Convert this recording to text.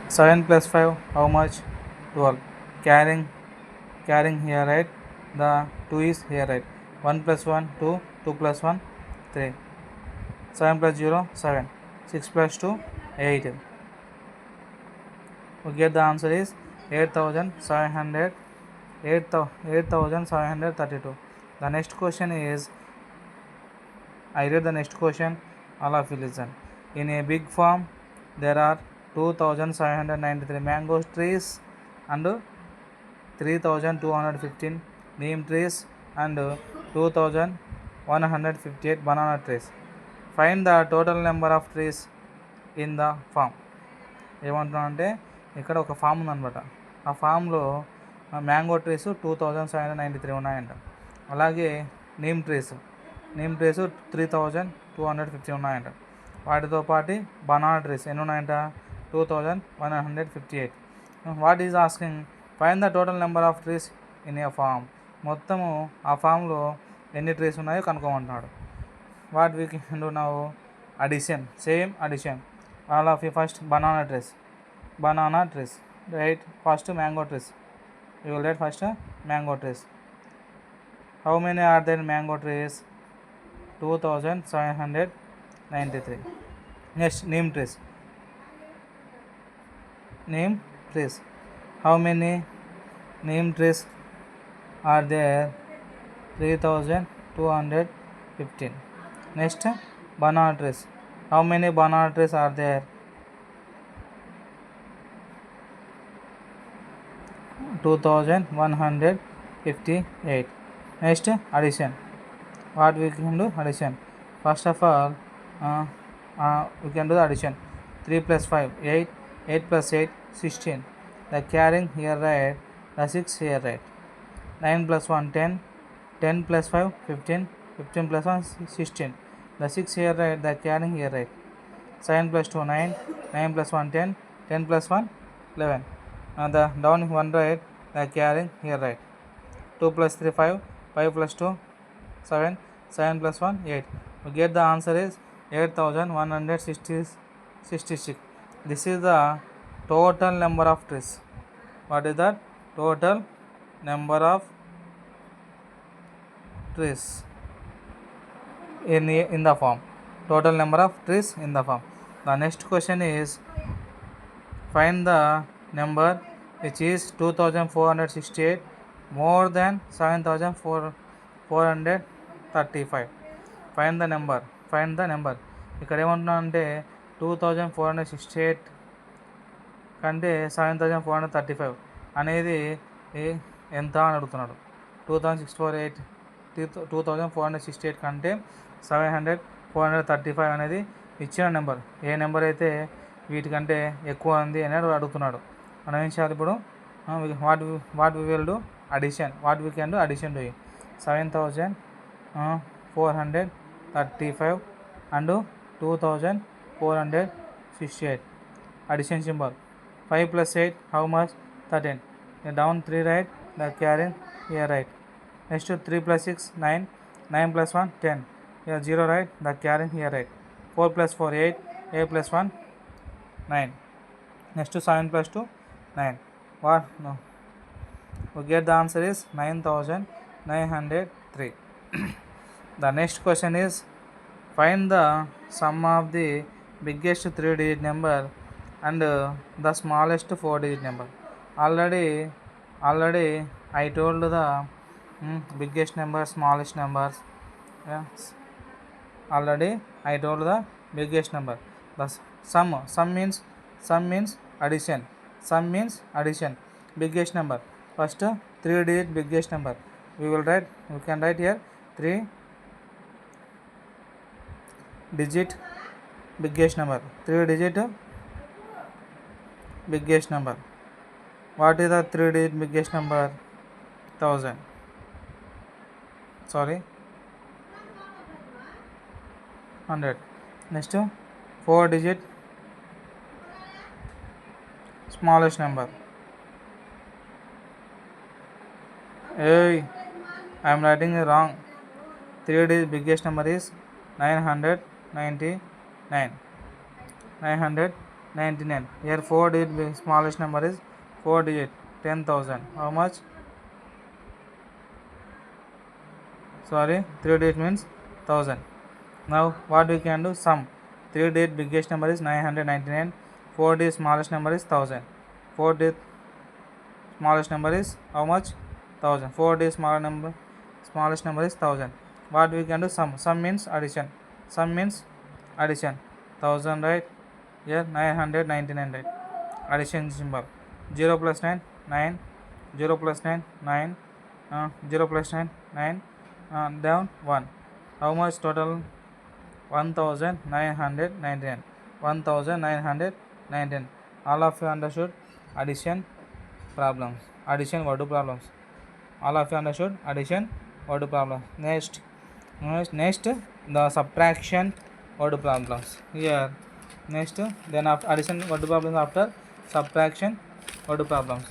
7 plus 5, how much? 12. Carrying here, right? The 2 is here, right? 1 plus 1, 2. 2 plus 1, 3. 7 plus 0, 7. 6 plus 2, 8. We get the answer is 8,700. 8,732. The next question is, I read the next question, all of you listen. In a big farm, there are 2,793 mango trees and 3,215 neem trees and 2,158 banana trees. Find the total number of trees in the farm. ఏమంటున్నా అంటే ఇక్కడ ఒక form ఉందన్నమాట. ఆ ఫామ్లో mango trees 2,793 ఉన్నాయంట. అలాగే neem trees 3,250 ఉన్నాయంట. వాటితో పాటు బనానా ట్రీస్ ఎన్ని ఉన్నాయంట? 2,158. What is asking find the total number of trees in a farm. మొత్తము ఆ ఫామ్లో ఎన్ని ట్రీస్ ఉన్నాయో కనుక్కోమంటున్నాడు. What we can do now? Addition, same addition. All of you first banana trees, right? First mango trees, you will write first mango trees. How many are there mango trees? 2,793. Next, neem trees. How many neem trees are there? 3,215. Next, banana trees. How many banana trees are there? 2,158. Next, addition. What we can do? Addition. First of all, we can do the addition. 3 plus 5, 8. 8 plus 8, 16. The carrying here right, the 6 here right. 9 plus 1, 10. 10 plus 5, 15. 15 plus 1, 16. The 6 here right, the carrying here right. 7 plus 2, 9. 9 plus 1, 10. 10 plus 1, 11. The down 1 right, the carrying here right. 2 plus 3, 5. 5 plus 2, 7. 7 plus 1, 8. We get the answer is 8,166. This is the total number of trees. What is that? Total number of trees in the farm. Total number of trees in the farm. The next question is, find the number which is 2,468 more than 7,435. Find the number. ఇక్కడ ఏమంటున్నా అంటే 2,468 కంటే 7,435 అనేది ఎంత అని అడుగుతున్నాడు. 2,468 కంటే 7,435 అనేది ఇచ్చిన నెంబర్. ఏ నెంబర్ అయితే వీటికంటే ఎక్కువ ఉంది అని అడుగుతున్నాడు. మనం ఏం చేయాలి ఇప్పుడు? What we will do? Addition. What we can do? Addition to 7,435 and 2,468. Addition symbol. 5 plus 8, how much? 13. Down 3 right, the carrying here right. Next 3 plus 6, 9. 9 plus 1, 10. Here 0 right, the carrying here right. 4 plus 4, 8. 8 plus 1, 9. Next 7 plus 2, 9. What? No. We get the answer is 9,903. The next question is, find the sum of the biggest 3-digit number and the smallest 4-digit number. Already I told the biggest number, smallest numbers. Yes. Already I told the biggest number. The sum means addition. Sum means addition. Biggest number. First 3-digit biggest number. We can write here 3-digit biggest number. 3-digit biggest number. What is the 3-digit biggest number? 1,000. Sorry, 100. Next 4-digit smallest number. Hey, I am writing it wrong. 3-digit biggest number is 999. 99. Here 4 digit smallest number is 4 digit 10,000. How much? Sorry, 3 digit means 1000. Now what we can do? Sum. 3 digit biggest number is 999. 4 digit smallest number is 1000. 4 digit smallest number is how much? 1000. 4 digit smallest number is 1000. What we can do? Sum. Sum means addition. Sum means addition. 1000, right? Here 999, right? Addition symbol. 0 plus 9 9. 0 plus 9 9. 0 plus 9 9. Down 1. How much total? 1999. 1999. All of you understood addition problems, addition word problems. All of you understood addition word problems. Next the subtraction word problems. Here next, then after addition word problems, after subtraction word problems.